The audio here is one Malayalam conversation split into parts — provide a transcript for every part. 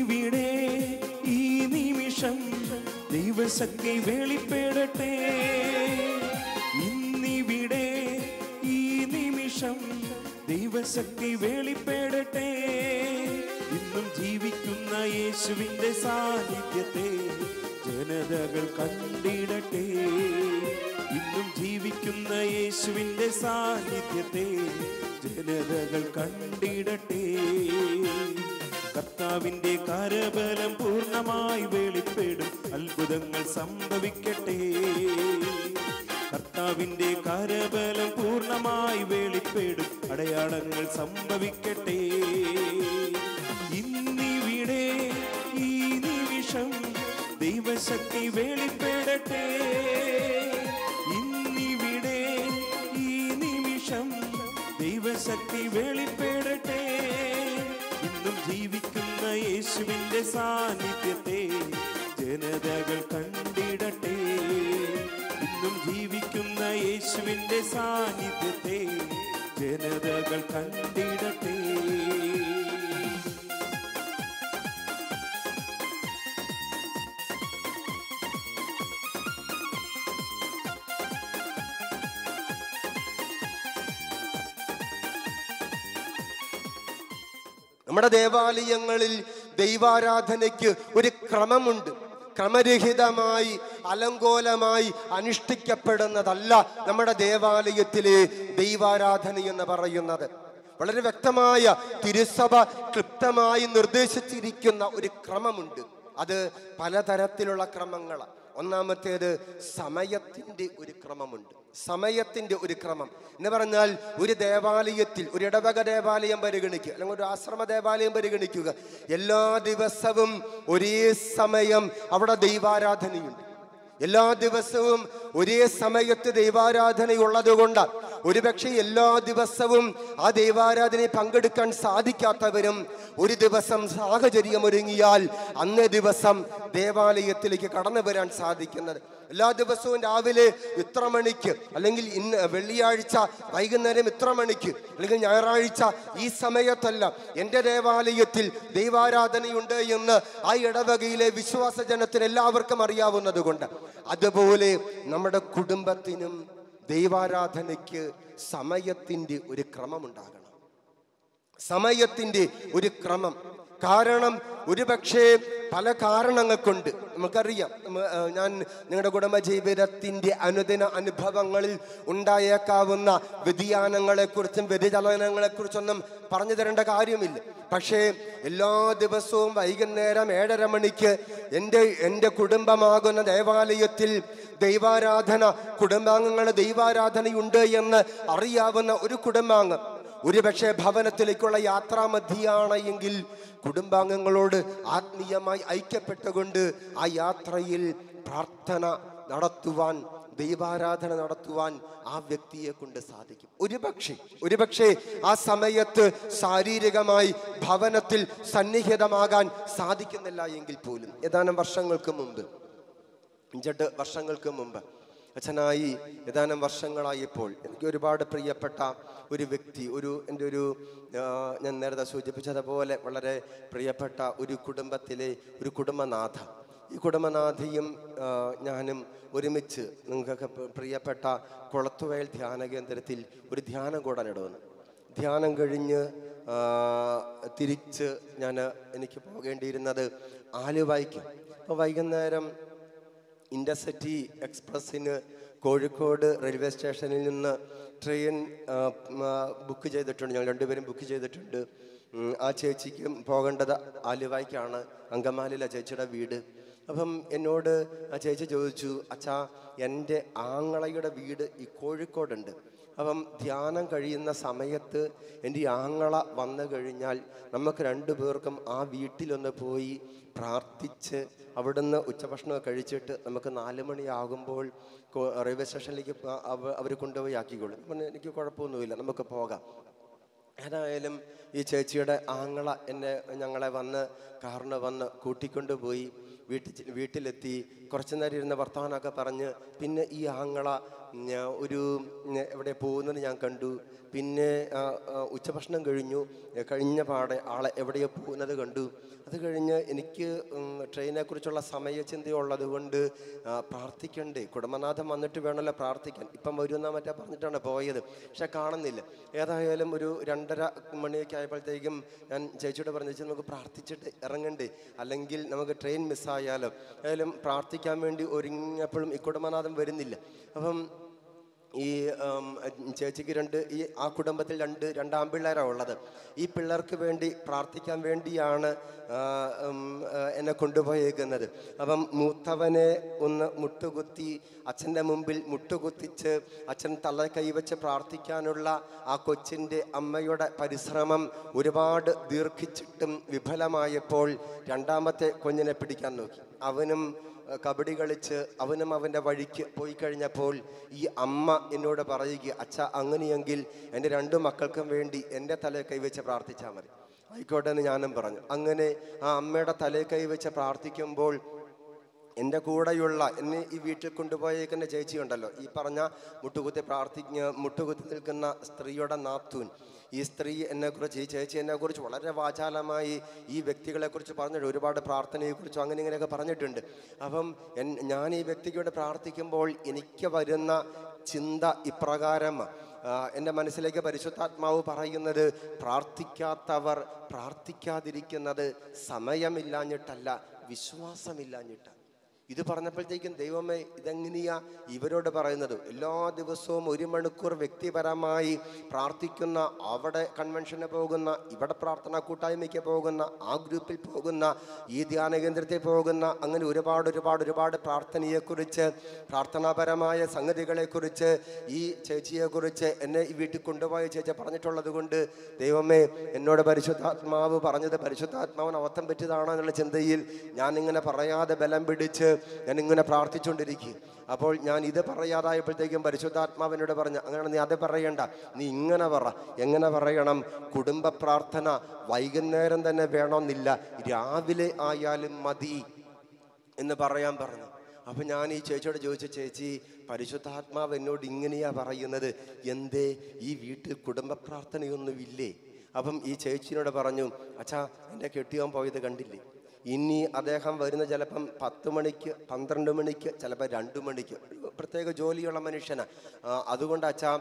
ഇന്നിവിടെ ഈ നിമിഷം ദൈവശക്തി വെളിപ്പെടട്ടെ. ഇന്നിവിടെ ഈ നിമിഷം ദൈവശക്തി വെളിപ്പെടട്ടെ. ഇന്നും ജീവിക്കുന്ന യേശുവിന്റെ സാന്നിധ്യത്തെ ജനതകൾ കണ്ടിടട്ടെ. ഇന്നും ജീവിക്കുന്ന യേശുവിന്റെ സാന്നിധ്യത്തെ ജനതകൾ കണ്ടിടട്ടെ. കർത്താവിന്റെ കരബലം പൂർണ്ണമായി വെളിപ്പെടും, അത്ഭുതങ്ങൾ സംഭവിക്കട്ടെ. കർത്താവിന്റെ കരബലം പൂർണ്ണമായി വെളിപ്പെടും, അടയാളങ്ങൾ സംഭവിക്കട്ടെ. ഇന്നിവിടെ ഈ നിമിഷം ദൈവശക്തി വെളിപ്പെടട്ടെ. ഇന്നിവിടെ ഈ നിമിഷം ദൈവശക്തി വെളിപ്പെടട്ടെ. ഇന്നും ജീവിക്കുന്ന യേശുവിന്റെ സാന്നിധ്യത്തെ ജനതകൾ കണ്ടിടട്ടെ. ഇന്നും ജീവിക്കുന്ന യേശുവിന്റെ സാന്നിധ്യത്തെ ജനതകൾ കണ്ടിടട്ടെ. നമ്മുടെ ദേവാലയങ്ങളിൽ ദൈവാരാധനയ്ക്ക് ഒരു ക്രമമുണ്ട്. ക്രമരഹിതമായി അലങ്കോലമായി അനുഷ്ഠിക്കപ്പെടുന്നതല്ല നമ്മുടെ ദേവാലയത്തിലെ ദൈവാരാധന എന്ന് പറയുന്നത്. വളരെ വ്യക്തമായ തിരുസഭ ക്ലിപ്തമായി നിർദ്ദേശിച്ചിരിക്കുന്ന ഒരു ക്രമമുണ്ട്. അത് പലതരത്തിലുള്ള ക്രമങ്ങളാണ്. ഒന്നാമത്തേത് സമയത്തിൻ്റെ ഒരു ക്രമമുണ്ട്. സമയത്തിൻ്റെ ഒരു ക്രമം എന്ന് പറഞ്ഞാൽ, ഒരു ദേവാലയത്തിൽ, ഒരു ഇടവക ദേവാലയം പരിഗണിക്കുക, അല്ലെങ്കിൽ ഒരു ആശ്രമ ദേവാലയം പരിഗണിക്കുക, എല്ലാ ദിവസവും ഒരേ സമയം അവിടെ ദൈവാരാധനയുണ്ട്. എല്ലാ ദിവസവും ഒരേ സമയത്ത് ദൈവാരാധനയുള്ളത് കൊണ്ട് ഒരുപക്ഷെ എല്ലാ ദിവസവും ആ ദൈവാരാധനയിൽ പങ്കെടുക്കാൻ സാധിക്കാത്തവരും ഒരു ദിവസം സാഹചര്യം ഒരുങ്ങിയാൽ അന്നേ ദിവസം ദേവാലയത്തിലേക്ക് കടന്നു വരാൻ സാധിക്കുന്നത്. എല്ലാ ദിവസവും രാവിലെ ഇത്ര മണിക്ക്, അല്ലെങ്കിൽ ഇന്ന് വെള്ളിയാഴ്ച വൈകുന്നേരം ഇത്ര മണിക്ക്, അല്ലെങ്കിൽ ഞായറാഴ്ച ഈ സമയത്തല്ല എൻ്റെ ദേവാലയത്തിൽ ദൈവാരാധനയുണ്ട് എന്ന് ആ ഇടവകയിലെ വിശ്വാസ ജനത്തിന് എല്ലാവർക്കും അറിയാവുന്നത് കൊണ്ട്, അതുപോലെ നമ്മുടെ കുടുംബത്തിനും ദൈവാരാധനയ്ക്ക് സമയത്തിൻ്റെ ഒരു ക്രമമുണ്ടാകണം. സമയത്തിൻ്റെ ഒരു ക്രമം. കാരണം ഒരുപക്ഷെ പല കാരണങ്ങൾ കൊണ്ട് നമുക്കറിയാം. ഞാൻ നിങ്ങളുടെ കുടുംബജീവിതത്തിൻ്റെ അനുദിന അനുഭവങ്ങളിൽ ഉണ്ടായേക്കാവുന്ന വ്യതിയാനങ്ങളെക്കുറിച്ചും വ്യതിചലനങ്ങളെക്കുറിച്ചൊന്നും പറഞ്ഞു തരേണ്ട കാര്യമില്ല. പക്ഷേ എല്ലാ ദിവസവും വൈകുന്നേരം 7:30 മണിക്ക് എൻ്റെ കുടുംബമാകുന്ന ദേവാലയത്തിൽ ദൈവാരാധന, കുടുംബാംഗങ്ങളുടെ ദൈവാരാധനയുണ്ട് എന്ന് അറിയാവുന്ന ഒരു കുടുംബാംഗം ഒരുപക്ഷെ ഭവനത്തിലേക്കുള്ള യാത്രാമധ്യയാണ് എങ്കിൽ കുടുംബാംഗങ്ങളോട് ആത്മീയമായി ഐക്യപ്പെട്ടുകൊണ്ട് ആ യാത്രയിൽ പ്രാർത്ഥന നടത്തുവാൻ, ദൈവാരാധന നടത്തുവാൻ ആ വ്യക്തിയെ കൊണ്ട് സാധിക്കും. ഒരുപക്ഷെ ആ സമയത്ത് ശാരീരികമായി ഭവനത്തിൽ സന്നിഹിതമാകാൻ സാധിക്കുന്നില്ല എങ്കിൽ പോലും ഏതാനും വർഷങ്ങൾക്ക് മുമ്പ്, 5-8 വർഷങ്ങൾക്ക് മുമ്പ് അച്ഛനായി ഏതാനും വർഷങ്ങളായപ്പോൾ എനിക്ക് ഒരുപാട് പ്രിയപ്പെട്ട ഒരു വ്യക്തി, ഞാൻ നേരത്തെ സൂചിപ്പിച്ചതുപോലെ വളരെ പ്രിയപ്പെട്ട ഒരു കുടുംബത്തിലെ ഒരു കുടുംബനാഥ, ഈ കുടുംബനാഥയും ഞാനും ഒരുമിച്ച് നിങ്ങൾക്കൊക്കെ പ്രിയപ്പെട്ട കുളത്തുവയൽ ധ്യാന കേന്ദ്രത്തിൽ ഒരു ധ്യാനം കൂടാനിടവന്നു. ധ്യാനം കഴിഞ്ഞ് തിരിച്ച് എനിക്ക് പോകേണ്ടിയിരുന്നത് ആലുവയ്ക്ക്. അപ്പോൾ വൈകുന്നേരം ഇൻ്റർസിറ്റി എക്സ്പ്രസ്സിന് കോഴിക്കോട് റെയിൽവേ സ്റ്റേഷനിൽ നിന്ന് ട്രെയിൻ ബുക്ക് ചെയ്തിട്ടുണ്ട്. ഞങ്ങൾ രണ്ടുപേരും ബുക്ക് ചെയ്തിട്ടുണ്ട്. ആ ചേച്ചിക്ക് പോകേണ്ടത് ആലുവയ്ക്കാണ്, അങ്കമാലിയിലെ ചേച്ചിയുടെ വീട്. അപ്പം എന്നോട് ആ ചേച്ചി ചോദിച്ചു, അച്ഛാ എൻ്റെ ആങ്ങളയുടെ വീട് ഈ കോഴിക്കോടുണ്ട്, അപ്പം ധ്യാനം കഴിയുന്ന സമയത്ത് എൻ്റെ ആങ്ങള വന്നു കഴിഞ്ഞാൽ നമുക്ക് 2 പേർക്കും ആ വീട്ടിലൊന്ന് പോയി പ്രാർത്ഥിച്ച് അവിടുന്ന് ഉച്ചഭക്ഷണമൊക്കെ കഴിച്ചിട്ട് നമുക്ക് 4 മണിയാകുമ്പോൾ റെയിൽവേ സ്റ്റേഷനിലേക്ക് അവർ കൊണ്ടുപോയി ആക്കിക്കോളും. പിന്നെ എനിക്ക് കുഴപ്പമൊന്നുമില്ല, നമുക്ക് പോകാം. ഏതായാലും ഈ ചേച്ചിയുടെ ആങ്ങള ഞങ്ങളെ കാറിന് വന്ന് കൂട്ടിക്കൊണ്ടുപോയി. വീട്ടിലെത്തി കുറച്ചു നേരം ഇരുന്ന് വർത്തമാനമൊക്കെ പറഞ്ഞ് പിന്നെ ഈ ആങ്ങള ഒരു എവിടെ പോകുന്നത് ഞാൻ കണ്ടു. പിന്നെ ഉച്ചഭക്ഷണം കഴിഞ്ഞ പാടെ ആളെ എവിടെയോ പോകുന്നത് കണ്ടു. അത് കഴിഞ്ഞ് എനിക്ക് ട്രെയിനെക്കുറിച്ചുള്ള സമയചിന്തയുള്ളത് കൊണ്ട് പ്രാർത്ഥിക്കണ്ടേ, കുടുംബനാഥൻ വന്നിട്ട് വേണമല്ലോ പ്രാർത്ഥിക്കാൻ. ഇപ്പം വരുമെന്നാ മറ്റേ പറഞ്ഞിട്ടാണ് പോയത്, പക്ഷെ കാണുന്നില്ല. ഏതായാലും ഒരു 2:30 മണിയൊക്കെ ആയപ്പോഴത്തേക്കും ഞാൻ ചേച്ചിയോട് പറഞ്ഞു, ചേച്ചി നമുക്ക് പ്രാർത്ഥിച്ചിട്ട് ഇറങ്ങണ്ടേ, അല്ലെങ്കിൽ നമുക്ക് ട്രെയിൻ മിസ്സായാലോ. ഏതായാലും പ്രാർത്ഥിക്കാൻ വേണ്ടി ഒരുങ്ങിയപ്പോഴും ഈ കുടുംബനാഥൻ വരുന്നില്ല. അപ്പം ഈ ചേച്ചിക്ക് ആ കുടുംബത്തിൽ രണ്ട് ആൺപിള്ളേരാണ് ഉള്ളത്. ഈ പിള്ളേർക്ക് വേണ്ടി പ്രാർത്ഥിക്കാൻ വേണ്ടിയാണ് എന്നെ കൊണ്ടുപോയേക്കുന്നത്. അപ്പം മൂത്തവനെ ഒന്ന് മുട്ടുകുത്തി അച്ഛൻ്റെ മുമ്പിൽ മുട്ടുകുത്തിച്ച് അച്ഛൻ തല കൈവച്ച് പ്രാർത്ഥിക്കാനുള്ള ആ കൊച്ചിൻ്റെ അമ്മയുടെ പരിശ്രമം ഒരുപാട് ദീർഘിച്ചിട്ടും വിഫലമായപ്പോൾ രണ്ടാമത്തെ കുഞ്ഞിനെ പിടിക്കാൻ നോക്കി. അവനും കബഡി കളിച്ച് അവനും അവൻ്റെ വഴിക്ക് പോയി കഴിഞ്ഞപ്പോൾ ഈ അമ്മ എന്നോട് പറയുക, അച്ഛ അങ്ങനെയെങ്കിൽ എൻ്റെ 2 മക്കൾക്കും വേണ്ടി എൻ്റെ തലയിൽ കൈവച്ച് പ്രാർത്ഥിച്ചാൽ മതി. ആയിക്കോട്ടെ എന്ന് ഞാനും പറഞ്ഞു. അങ്ങനെ ആ അമ്മയുടെ തലയിൽ കൈവച്ച് പ്രാർത്ഥിക്കുമ്പോൾ എൻ്റെ കൂടെയുള്ള എന്നെ ഈ വീട്ടിൽ കൊണ്ടുപോയേക്കുന്ന ചേച്ചി ഉണ്ടല്ലോ, ഈ പറഞ്ഞ മുട്ടുകുത്തി നിൽക്കുന്ന സ്ത്രീയുടെ നാത്തൂൻ, ഈ സ്ത്രീ എന്നെക്കുറിച്ച്, ഈ ചേച്ചി എന്നെക്കുറിച്ച് വളരെ വാചാലമായി ഈ വ്യക്തികളെക്കുറിച്ച് പറഞ്ഞിട്ട് ഒരുപാട് പ്രാർത്ഥനയെക്കുറിച്ചും അങ്ങനെ ഇങ്ങനെയൊക്കെ പറഞ്ഞിട്ടുണ്ട്. അപ്പം ഞാൻ ഈ വ്യക്തിയോട് പ്രാർത്ഥിക്കുമ്പോൾ എനിക്ക് വരുന്ന ചിന്ത ഇപ്രകാരം, എൻ്റെ മനസ്സിലേക്ക് പരിശുദ്ധാത്മാവ് പറയുന്നത്, പ്രാർത്ഥിക്കാത്തവർ പ്രാർത്ഥിക്കാതിരിക്കുന്നത് സമയമില്ലാഞ്ഞിട്ടല്ല, വിശ്വാസമില്ലാഞ്ഞിട്ടാണ്. ഇത് പറഞ്ഞപ്പോഴത്തേക്കും ദൈവമേ ഇതെങ്ങനെയാ ഇവരോട് പറയുന്നത്? എല്ലാ ദിവസവും 1 മണിക്കൂർ വ്യക്തിപരമായി പ്രാർത്ഥിക്കുന്ന, അവിടെ കൺവെൻഷന് പോകുന്ന, ഇവിടെ പ്രാർത്ഥന കൂട്ടായ്മയ്ക്ക് പോകുന്ന, ആ ഗ്രൂപ്പിൽ പോകുന്ന, ഈ ധ്യാന കേന്ദ്രത്തിൽ പോകുന്ന, അങ്ങനെ ഒരുപാട് പ്രാർത്ഥനയെക്കുറിച്ച്, പ്രാർത്ഥനാപരമായ സംഗതികളെക്കുറിച്ച് ഈ ചേച്ചിയെക്കുറിച്ച് എന്നെ ഈ വീട്ടിൽ കൊണ്ടുപോയ ചേച്ചി പറഞ്ഞിട്ടുള്ളത് കൊണ്ട് ദൈവമേ എന്നോട് പരിശുദ്ധാത്മാവ് പറഞ്ഞത് പരിശുദ്ധാത്മാവിന് അബദ്ധം പറ്റിയതാണോ എന്നുള്ള ചിന്തയിൽ ഞാനിങ്ങനെ പറയാതെ ബലം പിടിച്ച് ഞാനിങ്ങനെ പ്രാർത്ഥിച്ചുകൊണ്ടിരിക്കുക. അപ്പോൾ ഞാൻ ഇത് പറയാതായപ്പോഴത്തേക്കും പരിശുദ്ധാത്മാവിനോട് പറഞ്ഞു, അങ്ങനെ നീ അത് പറയണ്ട, നീ ഇങ്ങനെ പറ. എങ്ങനെ പറയണം? കുടുംബ പ്രാർത്ഥന വൈകുന്നേരം തന്നെ വേണമെന്നില്ല, രാവിലെ ആയാലും മതി എന്ന് പറയാൻ പറഞ്ഞു. അപ്പം ഞാൻ ഈ ചേച്ചിയോട് ചോദിച്ചു, ചേച്ചി പരിശുദ്ധാത്മാവ് എന്നോട് ഇങ്ങനെയാ പറയുന്നത്, എന്തേ ഈ വീട്ടിൽ കുടുംബ പ്രാർത്ഥനയൊന്നുമില്ലേ? അപ്പം ഈ ചേച്ചിയോട് പറഞ്ഞു, അച്ഛാ എൻ്റെ കെട്ടിയോൻ പോയത് കണ്ടില്ലേ, ഇനി അദ്ദേഹം വരുന്ന ചിലപ്പം 10 മണിക്ക് 12 മണിക്ക് ചിലപ്പോൾ 2 മണിക്ക്, പ്രത്യേക ജോലിയുള്ള മനുഷ്യനാണ്. അതുകൊണ്ട് അച്ഛാ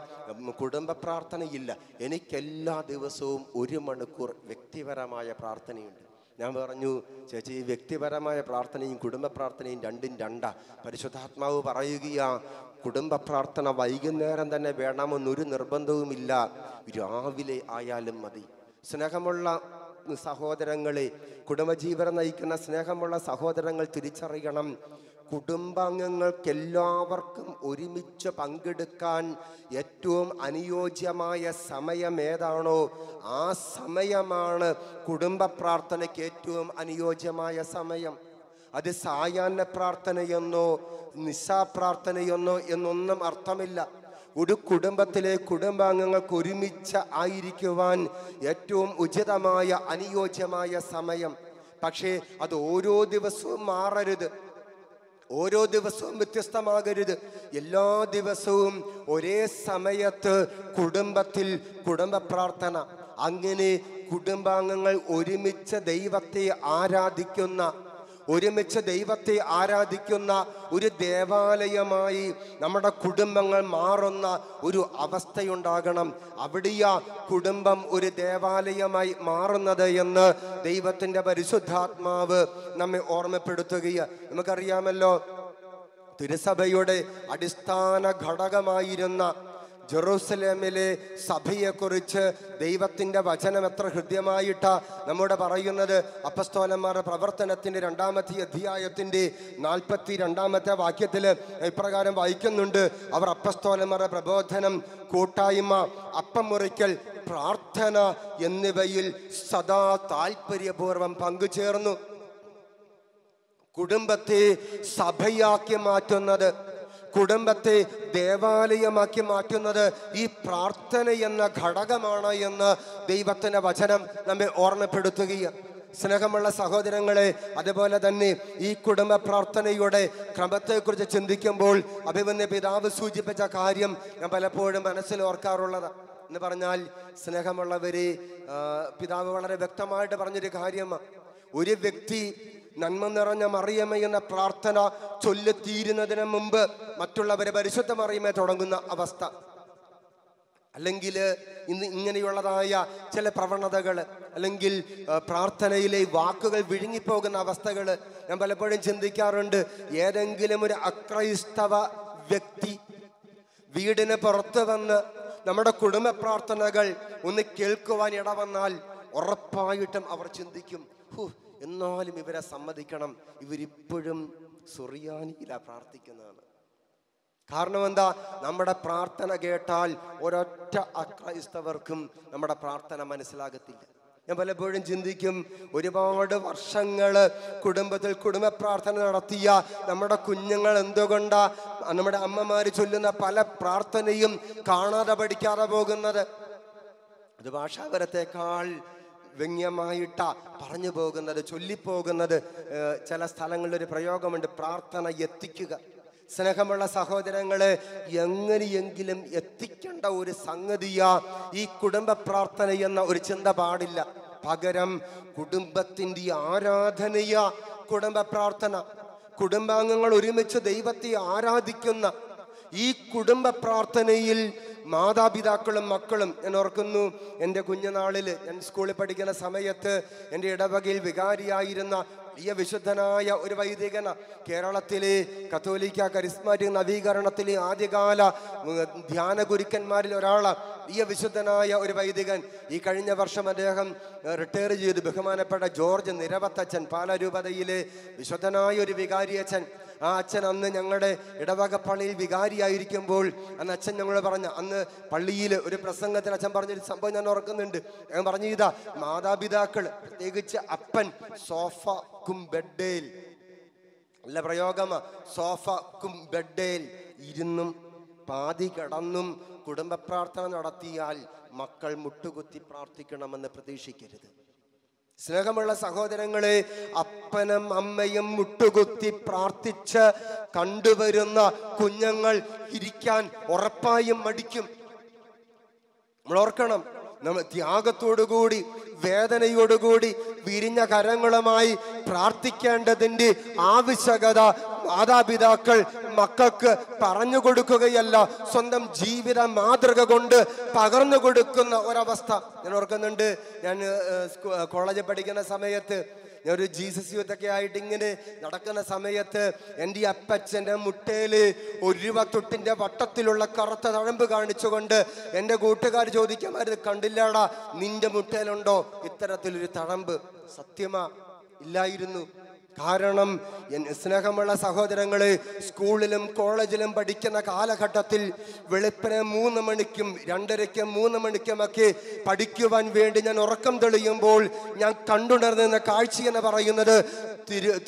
കുടുംബ പ്രാർത്ഥനയില്ല, എനിക്കെല്ലാ ദിവസവും 1 മണിക്കൂർ വ്യക്തിപരമായ പ്രാർത്ഥനയുണ്ട്. ഞാൻ പറഞ്ഞു, ചേച്ചി വ്യക്തിപരമായ പ്രാർത്ഥനയും കുടുംബ പ്രാർത്ഥനയും രണ്ടും രണ്ടാ. പരിശുദ്ധാത്മാവ് പറയുകയാ, കുടുംബ പ്രാർത്ഥന വൈകുന്നേരം തന്നെ വേണമെന്നൊരു നിർബന്ധവുമില്ല, രാവിലെ ആയാലും മതി. സ്നേഹമുള്ള സഹോദരങ്ങളെ, കുടുംബജീവനം നയിക്കുന്ന സ്നേഹമുള്ള സഹോദരങ്ങൾ തിരിച്ചറിയണം, കുടുംബാംഗങ്ങൾക്കെല്ലാവർക്കും ഒരുമിച്ച് പങ്കെടുക്കാൻ ഏറ്റവും അനുയോജ്യമായ സമയം ഏതാണോ ആ സമയമാണ് കുടുംബ പ്രാർത്ഥനയ്ക്ക് ഏറ്റവും അനുയോജ്യമായ സമയം. അത് സായാഹ്ന പ്രാർത്ഥനയെന്നോ നിശാപ്രാർത്ഥനയെന്നോ എന്നൊന്നും അർത്ഥമില്ല. ഒരു കുടുംബത്തിലെ കുടുംബാംഗങ്ങൾക്ക് ഒരുമിച്ച് ആയിരിക്കുവാൻ ഏറ്റവും ഉചിതമായ അനുയോജ്യമായ സമയം. പക്ഷേ അത് ഓരോ ദിവസവും മാറരുത്, ഓരോ ദിവസവും വ്യത്യസ്തമാകരുത്. എല്ലാ ദിവസവും ഒരേ സമയത്ത് കുടുംബത്തിൽ കുടുംബ പ്രാർത്ഥന. അങ്ങനെ കുടുംബാംഗങ്ങൾ ഒരുമിച്ച് ദൈവത്തെ ആരാധിക്കുന്ന ഒരു ദേവാലയമായി നമ്മുടെ കുടുംബങ്ങൾ മാറുന്ന ഒരു അവസ്ഥയുണ്ടാകണം. അവിടെയാ കുടുംബം ഒരു ദേവാലയമായി മാറുന്നത് എന്ന് ദൈവത്തിൻ്റെ പരിശുദ്ധാത്മാവ് നമ്മെ ഓർമ്മപ്പെടുത്തുകയാണ്. നമുക്കറിയാമല്ലോ, തിരുസഭയുടെ അടിസ്ഥാന ഘടകമായിരുന്ന ജെറൂസലേമിലെ സഭയെക്കുറിച്ച് ദൈവത്തിൻ്റെ വചനം എത്ര ഹൃദ്യമായിട്ടാ നമ്മോട് പറയുന്നത്. അപ്പസ്തോലന്മാരുടെ പ്രവർത്തനത്തിൻ്റെ 2-ാമത്തെ അധ്യായത്തിൻ്റെ 42-ാമത്തെ വാക്യത്തിൽ ഇപ്രകാരം വായിക്കുന്നുണ്ട്, അവർ അപ്പസ്തോലന്മാരുടെ പ്രബോധനം, കൂട്ടായ്മ, അപ്പം മുറിക്കൽ, പ്രാർത്ഥന എന്നിവയിൽ സദാ താല്പര്യപൂർവ്വം പങ്കുചേർന്നു. കുടുംബത്തെ സഭയാക്കി മാറ്റുന്നത്, കുടുംബത്തെ ദേവാലയമാക്കി മാറ്റുന്നത് ഈ പ്രാർത്ഥന എന്ന ഘടകമാണ് എന്ന് ദൈവത്തിൻ്റെ വചനം നമ്മെ ഓർമ്മപ്പെടുത്തുകയാണ്. സ്നേഹമുള്ള സഹോദരങ്ങളെ, അതുപോലെ തന്നെ ഈ കുടുംബ പ്രാർത്ഥനയുടെ ക്രമത്തെക്കുറിച്ച് ചിന്തിക്കുമ്പോൾ അഭിമന്യ പിതാവ് സൂചിപ്പിച്ച കാര്യം ഞാൻ പലപ്പോഴും മനസ്സിൽ ഓർക്കാറുള്ളത് എന്ന് പറഞ്ഞാൽ, സ്നേഹമുള്ളവരെ, പിതാവ് വളരെ വ്യക്തമായിട്ട് പറഞ്ഞൊരു കാര്യമാണ്. ഒരു വ്യക്തി നന്മ നിറഞ്ഞ മറിയമേ എന്ന പ്രാർത്ഥന ചൊല്ലിത്തീരുന്നതിന് മുമ്പ് മറ്റുള്ളവരെ പരിശുദ്ധ മറിയമേ തുടങ്ങുന്ന അവസ്ഥ, അല്ലെങ്കിൽ ഇന്ന് ഇങ്ങനെയുള്ളതായ ചില പ്രവണതകൾ, അല്ലെങ്കിൽ പ്രാർത്ഥനയിലെ വാക്കുകൾ വിഴുങ്ങിപ്പോകുന്ന അവസ്ഥകൾ ഞാൻ പലപ്പോഴും ചിന്തിക്കാറുണ്ട്. ഏതെങ്കിലും ഒരു അക്രൈസ്തവ വ്യക്തി വീടിന് പുറത്ത് വന്ന് നമ്മുടെ കുടുംബ പ്രാർത്ഥനകൾ ഒന്ന് കേൾക്കുവാൻ ഇടവന്നാൽ ഉറപ്പായിട്ടും അവർ ചിന്തിക്കും, എന്നാലും ഇവരെ സമ്മതിക്കണം, ഇവരിപ്പോഴും സുറിയാനിയിലാണ് പ്രാർത്ഥിക്കുന്നതാണ്. കാരണം എന്താ? നമ്മുടെ പ്രാർത്ഥന കേട്ടാൽ ഒരൊറ്റ അക്രൈസ്തവർക്കും നമ്മുടെ പ്രാർത്ഥന മനസ്സിലാകത്തില്ല. ഞാൻ പലപ്പോഴും ചിന്തിക്കും, ഒരുപാട് വർഷങ്ങൾ കുടുംബത്തിൽ കുടുംബ പ്രാർത്ഥന നടത്തിയ നമ്മുടെ കുഞ്ഞുങ്ങൾ എന്തുകൊണ്ടാ നമ്മുടെ അമ്മമാര് ചൊല്ലുന്ന പല പ്രാർത്ഥനയും കാണാതെ പഠിക്കാതെ പോകുന്നത്? അത് ഭാഷാപരത്തെക്കാൾ വ്യംഗ്യമായിട്ടാ പറഞ്ഞു പോകുന്നത്, ചൊല്ലിപ്പോകുന്നത്. ചില സ്ഥലങ്ങളിൽ ഒരു പ്രയോഗമുണ്ട്, പ്രാർത്ഥന എത്തിക്കുക. സ്നേഹമുള്ള സഹോദരങ്ങളെ, എങ്ങനെയെങ്കിലും എത്തിക്കേണ്ട ഒരു സംഗതിയാ ഈ കുടുംബ പ്രാർത്ഥന എന്ന ഒരു ചിന്ത പാടില്ല. പകരം കുടുംബത്തിൻ്റെ ആരാധനയ കുടുംബ പ്രാർത്ഥന. കുടുംബാംഗങ്ങൾ ഒരുമിച്ച് ദൈവത്തെ ആരാധിക്കുന്ന ഈ കുടുംബ പ്രാർത്ഥനയിൽ മാതാപിതാക്കളും മക്കളും, ഞാൻ ഓർക്കുന്നു, എൻ്റെ കുഞ്ഞുനാളിൽ ഞാൻ സ്കൂളിൽ പഠിക്കുന്ന സമയത്ത് എൻ്റെ ഇടവകയിൽ വികാരിയായിരുന്ന വലിയ വിശുദ്ധനായ ഒരു വൈദികന, കേരളത്തിലെ കത്തോലിക്ക കരിസ്മാറ്റിക് നവീകരണത്തിലെ ആദ്യകാല ധ്യാന ഗുരുക്കന്മാരിൽ ഒരാളാണ്, വലിയ വിശുദ്ധനായ ഒരു വൈദികൻ. ഈ കഴിഞ്ഞ വർഷം അദ്ദേഹം റിട്ടയർ ചെയ്തു. ബഹുമാനപ്പെട്ട ജോർജ് നിരവത്തച്ഛൻ, പാലാരൂപതയിലെ വിശുദ്ധനായ ഒരു വികാരിയച്ഛൻ. ആ അച്ഛൻ അന്ന് ഞങ്ങളുടെ ഇടവക പള്ളിയിൽ വികാരിയായിരിക്കുമ്പോൾ അന്ന് അച്ഛൻ ഞങ്ങൾ പറഞ്ഞ, അന്ന് പള്ളിയിൽ ഒരു പ്രസംഗത്തിന് അച്ഛൻ പറഞ്ഞൊരു സംഭവം ഞാൻ ഓർക്കുന്നുണ്ട്. ഞാൻ പറഞ്ഞു, ഇതാ മാതാപിതാക്കൾ, പ്രത്യേകിച്ച് അപ്പൻ, സോഫ കും ബെഡേൽ, നല്ല പ്രയോഗമാ, സോഫ കും ബെഡേൽ ഇരുന്നും പാതി കിടന്നും കുടുംബ പ്രാർത്ഥന നടത്തിയാൽ മക്കൾ മുട്ടുകുത്തി പ്രാർത്ഥിക്കണമെന്ന് പ്രതീക്ഷിക്കരുത്. സ്നേഹമുള്ള സഹോദരങ്ങളെ, അപ്പനും അമ്മയും മുട്ടുകുത്തി പ്രാർത്ഥിച്ച് കണ്ടുവരുന്ന കുഞ്ഞുങ്ങൾ ഇരിക്കാൻ ഉറപ്പായും മടിക്കും. നമ്മൾ ഓർക്കണം, നമ്മൾ ത്യാഗത്തോടുകൂടി വേദനയോടുകൂടി വിരിഞ്ഞ കരങ്ങളുമായി പ്രാർത്ഥിക്കേണ്ടതിൻ്റെ ആവശ്യകത മാതാപിതാക്കൾ മക്കൾക്ക് പറഞ്ഞു കൊടുക്കുകയല്ല, സ്വന്തം ജീവിത മാതൃക കൊണ്ട് പകർന്നു കൊടുക്കുന്ന ഒരവസ്ഥ ഞാൻ ഓർക്കുന്നുണ്ട്. ഞാൻ കോളേജിൽ പഠിക്കുന്ന സമയത്ത് ഞാൻ ഒരു ജീസസ് യൂത്തൊക്കെ ആയിട്ട് ഇങ്ങനെ നടക്കുന്ന സമയത്ത് എൻ്റെ അപ്പച്ചൻ്റെ മുട്ടയിൽ ഒരു രൂപത്തൊട്ടിൻ്റെ വട്ടത്തിലുള്ള കറുത്ത തഴമ്പ് കാണിച്ചുകൊണ്ട് എൻ്റെ കൂട്ടുകാർ ചോദിക്കുമായിരുന്നു, കണ്ടില്ലാടാ നിന്റെ മുട്ടയിലുണ്ടോ ഇത്തരത്തിലൊരു തഴമ്പ്? സത്യമാ, ഇല്ലായിരുന്നു. കാരണം സ്നേഹമുള്ള സഹോദരങ്ങളെ, സ്കൂളിലും കോളേജിലും പഠിക്കുന്ന കാലഘട്ടത്തിൽ വെളുപ്പിനെ 3 മണിക്കും 2:30ക്കും 3 മണിക്കുമൊക്കെ പഠിക്കുവാൻ വേണ്ടി ഞാൻ ഉറക്കം തെളിയുമ്പോൾ ഞാൻ കണ്ടുണർന്ന കാഴ്ച എന്ന് പറയുന്നത്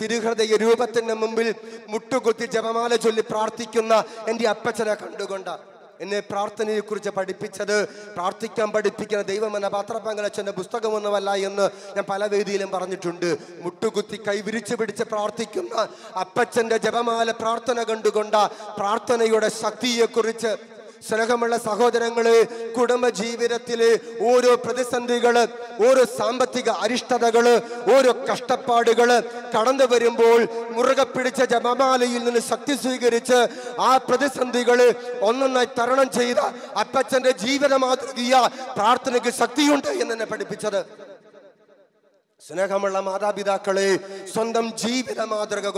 തിരുഹൃദയ രൂപത്തിന് മുമ്പിൽ മുട്ടുകുത്തി ജപമാല ചൊല്ലി പ്രാർത്ഥിക്കുന്ന എൻ്റെ അപ്പച്ചനെ കണ്ടുകൊണ്ടാണ്. എന്നെ പ്രാർത്ഥനയെക്കുറിച്ച് പഠിപ്പിച്ചത്, പ്രാർത്ഥിക്കാൻ പഠിപ്പിക്കുന്ന ദൈവമെന്ന പാത്രപ്പങ്കലച്ഛൻ്റെ പുസ്തകമൊന്നുമല്ല എന്ന് ഞാൻ പല വേദിയിലും പറഞ്ഞിട്ടുണ്ട്. മുട്ടുകുത്തി കൈവിരിച്ചു പിടിച്ച് പ്രാർത്ഥിക്കുന്ന അപ്പച്ചൻ്റെ ജപമാല പ്രാർത്ഥന കണ്ടുകൊണ്ട പ്രാർത്ഥനയുടെ ശക്തിയെക്കുറിച്ച് സ്നേഹമുള്ള സഹോദരങ്ങളെ, കുടുംബജീവിതത്തിലെ ഓരോ പ്രതിസന്ധികള്, ഓരോ സാമ്പത്തിക അരിഷ്ടതകള്, ഓരോ കഷ്ടപ്പാടുകള് കടന്നു വരുമ്പോൾ മുറുകെ പിടിച്ച ജപമാലയിൽ നിന്ന് ശക്തി സ്വീകരിച്ച് ആ പ്രതിസന്ധികള് ഒന്നൊന്നായി തരണം ചെയ്ത അപ്പച്ചന്റെ ജീവിത മാതൃകയ പ്രാർത്ഥനയ്ക്ക് ശക്തിയുണ്ട് എന്നെ പഠിപ്പിച്ചത്. സ്നേഹമുള്ള മാതാപിതാക്കളെ, സ്വന്തം ജീവിത മാതൃക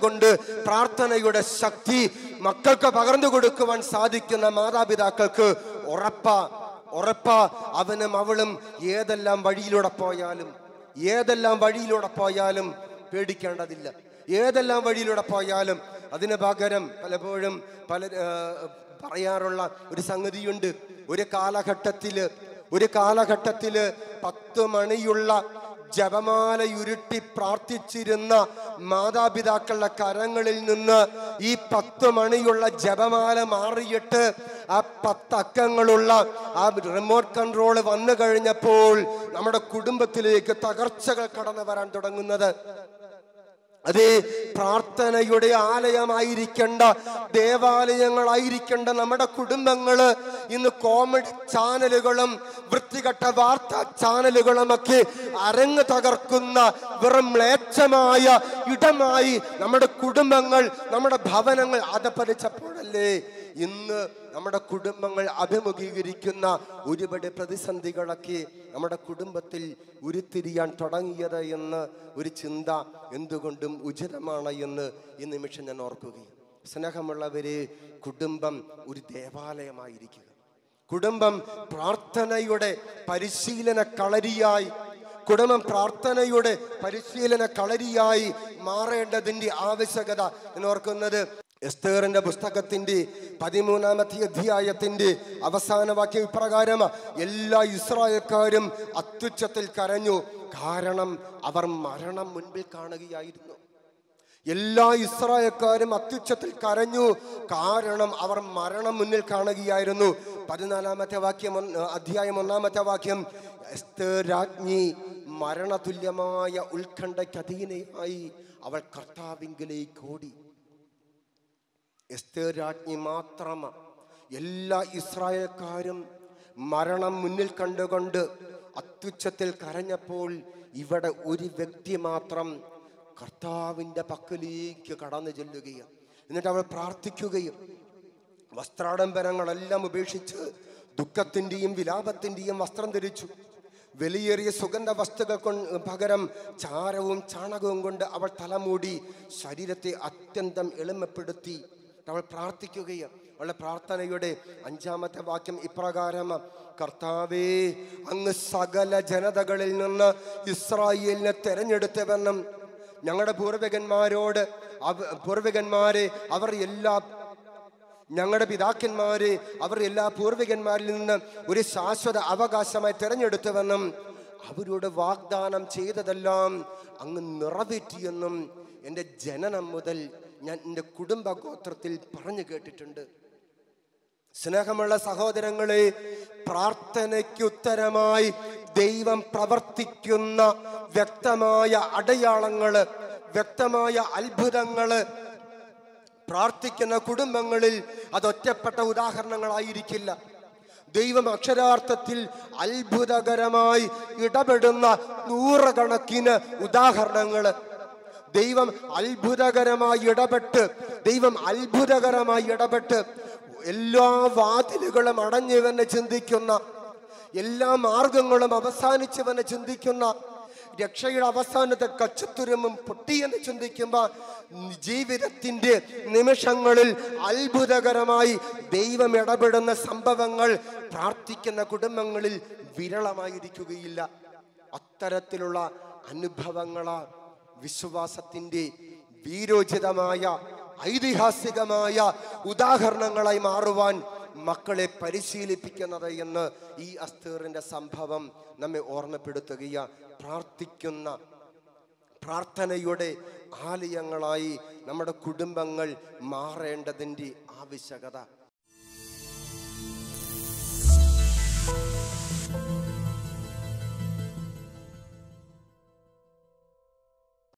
കൊണ്ട് പ്രാർത്ഥനയുടെ ശക്തി മക്കൾക്ക് പകർന്നു കൊടുക്കുവാൻ സാധിക്കുന്ന മാതാപിതാക്കൾക്ക് ഉറപ്പാ അവനും അവളും ഏതെല്ലാം വഴിയിലൂടെ പോയാലും പേടിക്കേണ്ടതില്ല. ഏതെല്ലാം വഴിയിലൂടെ പോയാലും അതിന് പകരം പലപ്പോഴും പറയാറുള്ള ഒരു സംഗതിയുണ്ട്. ഒരു കാലഘട്ടത്തില് 10 മണിയുള്ള ജപമാല ഉരുട്ടി പ്രാർത്ഥിച്ചിരുന്ന മാതാപിതാക്കളുടെ കരങ്ങളിൽ നിന്ന് ഈ 10 മണിയുള്ള ജപമാല മാറിയിട്ട് ആ 10 അക്കങ്ങളുള്ള ആ റിമോട്ട് കൺട്രോൾ വന്നു കഴിഞ്ഞപ്പോൾ നമ്മുടെ കുടുംബത്തിലേക്ക് തകർച്ചകൾ കടന്നു വരാൻ തുടങ്ങുന്നത്. അതേ, പ്രാർത്ഥനയുടെ ആലയമായിരിക്കേണ്ട, ദേവാലയങ്ങളായിരിക്കേണ്ട നമ്മുടെ കുടുംബങ്ങള് ഇന്ന് കോമഡി ചാനലുകളും വൃത്തികെട്ട വാർത്താ ചാനലുകളുമൊക്കെ അരങ്ങ് തകർക്കുന്ന വെറും മ്ലേച്ഛമായ ഇടമായി നമ്മുടെ കുടുംബങ്ങൾ, നമ്മുടെ ഭവനങ്ങൾ അധപ്പതിച്ചപ്പോഴല്ലേ ഇന്ന് നമ്മുടെ കുടുംബങ്ങൾ അഭിമുഖീകരിക്കുന്ന ഒരുപാട് പ്രതിസന്ധികളൊക്കെ നമ്മുടെ കുടുംബത്തിൽ ഉരുത്തിരിയാൻ തുടങ്ങിയത് എന്ന് ഒരു ചിന്ത എന്തുകൊണ്ടും ഉചിതമാണ് എന്ന് ഈ നിമിഷം ഞാൻ ഓർക്കുകയും. സ്നേഹമുള്ളവരെ, കുടുംബം ഒരു ദേവാലയമായിരിക്കുക. കുടുംബം പ്രാർത്ഥനയുടെ പരിശീലന കളരിയായി, കുടുംബം പ്രാർത്ഥനയുടെ പരിശീലന കളരിയായി മാറേണ്ടതിൻ്റെ ആവശ്യകത ഞാൻ ഓർക്കുന്നത്. എസ്തേറിന്റെ പുസ്തകത്തിന്റെ 13-ാമത്തെ അധ്യായത്തിന്റെ അവസാന വാക്യം ഇപ്രകാരം: എല്ലാ ഇസ്രായേൽക്കാരും അത്യുച്ചത്തിൽ കരഞ്ഞു, കാരണം അവർ മരണം മുൻപിൽ കാണുകയായിരുന്നു. എല്ലാ ഇസ്രായേൽക്കാരും അത്യുച്ചത്തിൽ കരഞ്ഞു, കാരണം അവർ മരണം മുന്നിൽ കാണുകയായിരുന്നു. 14-ാമത്തെ വാക്യം, അധ്യായം 1-ാമത്തെ വാക്യം: എസ്തേർ രാജ്ഞി മരണതുല്യമായ ഉത്കണ്ഠയ്ക്ക് അധീനയായി അവൾ കർത്താവിങ്കലേക്ക് ഓടി. എസ്തേർ രാജ്ഞി മാത്രം എല്ലാ ഇസ്രായേൽക്കാരും മരണം മുന്നിൽ കണ്ടുകൊണ്ട് അത്യുച്ചത്തിൽ കരഞ്ഞപ്പോൾ ഇവിടെ ഒരു വ്യക്തി മാത്രം കർത്താവിൻ്റെ പക്കലേക്ക് കടന്നു ചെല്ലുകയും എന്നിട്ട് അവൾ പ്രാർത്ഥിക്കുകയും വസ്ത്രാഡംബരങ്ങളെല്ലാം ഉപേക്ഷിച്ച് ദുഃഖത്തിൻ്റെയും വിലാപത്തിൻ്റെയും വസ്ത്രം ധരിച്ചു. വിലയേറിയ സുഗന്ധ വസ്തുക്കൾ പകരം ചാരവും ചാണകവും കൊണ്ട് അവൾ തലമൂടി ശരീരത്തെ അത്യന്തം എളിമപ്പെടുത്തി അവൾ പ്രാർത്ഥിക്കുകയും അവളുടെ പ്രാർത്ഥനയുടെ 5-ാമത്തെ വാക്യം ഇപ്രകാരം: കർത്താവേ, അങ്ങ് സകല ജനതകളിൽ നിന്ന് ഇസ്രായേലിനെ തെരഞ്ഞെടുത്തുവെന്നും ഞങ്ങളുടെ പൂർവികന്മാരെ അവർ എല്ലാ ഞങ്ങളുടെ പിതാക്കന്മാരെ അവർ എല്ലാ പൂർവികന്മാരിൽ നിന്ന് ഒരു ശാശ്വത അവകാശമായി തിരഞ്ഞെടുത്തുവെന്നും അവരോട് വാഗ്ദാനം ചെയ്തതെല്ലാം അങ്ങ് നിറവേറ്റിയെന്നും എൻ്റെ ജനനം മുതൽ ഞാൻ എൻ്റെ കുടുംബഗോത്രത്തിൽ പറഞ്ഞു കേട്ടിട്ടുണ്ട്. സ്നേഹമുള്ള സഹോദരങ്ങളെ, പ്രാർത്ഥനയ്ക്ക് ഉത്തരമായി ദൈവം പ്രവർത്തിക്കുന്ന വ്യക്തമായ അടയാളങ്ങള്, വ്യക്തമായ അത്ഭുതങ്ങള് പ്രാർത്ഥിക്കുന്ന കുടുംബങ്ങളിൽ അത് ഒറ്റപ്പെട്ട ഉദാഹരണങ്ങളായിരിക്കില്ല. ദൈവം അക്ഷരാർത്ഥത്തിൽ അത്ഭുതകരമായി ഇടപെടുന്ന 100 കണക്കിന് ഉദാഹരണങ്ങള്. ദൈവം അത്ഭുതകരമായി ഇടപെട്ട് എല്ലാ വാതിലുകളും അടഞ്ഞുവെന്ന് ചിന്തിക്കുന്ന, എല്ലാ മാർഗങ്ങളും അവസാനിച്ചുവെന്ന് ചിന്തിക്കുന്ന, രക്ഷയുടെ അവസാനത്തെ കച്ചത്തുരുമ്പും പൊട്ടിയെന്ന് ചിന്തിക്കുമ്പോൾ ജീവിതത്തിൻ്റെ നിമിഷങ്ങളിൽ അത്ഭുതകരമായി ദൈവം ഇടപെടുന്ന സംഭവങ്ങൾ പ്രാർത്ഥിക്കുന്ന കുടുംബങ്ങളിൽ വിരളമായിരിക്കുകയില്ല. അത്തരത്തിലുള്ള അനുഭവങ്ങളാ വിശ്വാസത്തിൻ്റെ വീരോചിതമായ ഐതിഹാസികമായ ഉദാഹരണങ്ങളായി മാറുവാൻ മക്കളെ പരിശീലിപ്പിക്കുന്നത് എന്ന് ഈ എസ്തേറിന്റെ സംഭവം നമ്മെ ഓർമ്മപ്പെടുത്തുകയാണ്. പ്രാർത്ഥനയുടെ ആലയങ്ങളായി നമ്മുടെ കുടുംബങ്ങൾ മാറേണ്ടതിൻ്റെ ആവശ്യകത